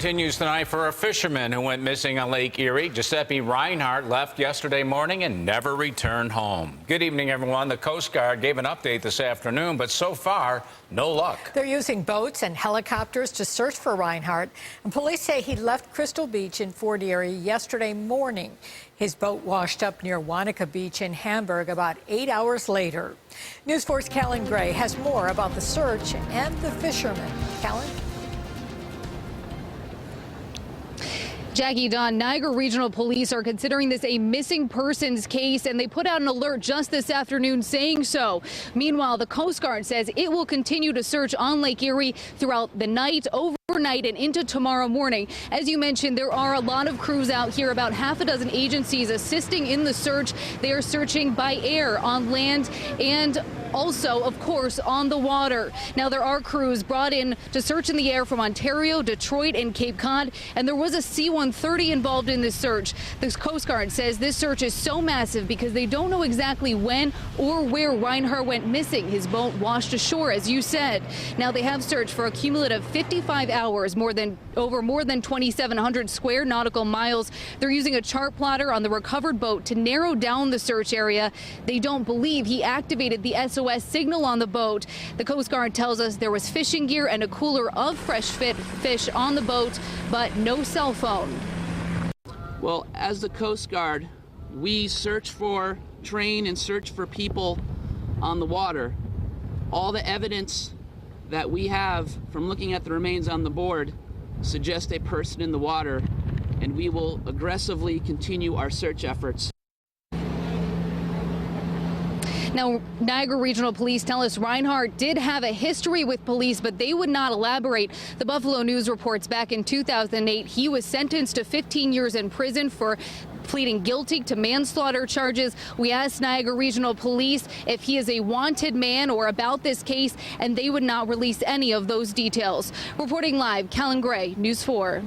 Continues tonight for a fisherman who went missing on Lake Erie. Giuseppe Reinhart left yesterday morning and never returned home. Good evening, everyone. The Coast Guard gave an update this afternoon, but so far, no luck. They're using boats and helicopters to search for Reinhart, and police say he left Crystal Beach in Fort Erie yesterday morning. His boat washed up near Wanaka Beach in Hamburg about 8 hours later. News 4's CALLAN Gray has more about the search and the fisherman. CALLAN? Jackie, Don, Niagara Regional Police are considering this a missing persons case, and they put out an alert just this afternoon saying so. Meanwhile, the Coast Guard says it will continue to search on Lake Erie throughout the night, overnight, and into tomorrow morning. As you mentioned, there are a lot of crews out here, about half a dozen agencies assisting in the search. They are searching by air, on land, and also, of course, on the water. Now, there are crews brought in to search in the air from Ontario, Detroit, and Cape Cod, and there was a C-130 involved in this search. The Coast Guard says this search is so massive because they don't know exactly when or where Reinhart went missing. His boat washed ashore, as you said. Now, they have searched for a cumulative 55 hours, over more than 2,700 square nautical miles. They're using a chart plotter on the recovered boat to narrow down the search area. They don't believe he activated the SOS signal on the boat. The Coast Guard tells us there was fishing gear and a cooler of fresh fish on the boat, but no cell phone. Well, as the Coast Guard, we search for, train and search for people on the water. All the evidence that we have from looking at the remains on the board suggests a person in the water, and we will aggressively continue our search efforts. Now, Niagara Regional Police tell us Reinhart did have a history with police, but they would not elaborate. The Buffalo News reports back in 2008, he was sentenced to 15 years in prison for pleading guilty to manslaughter charges. We asked Niagara Regional Police if he is a wanted man or about this case, and they would not release any of those details. Reporting live, CALLAN Gray, News 4.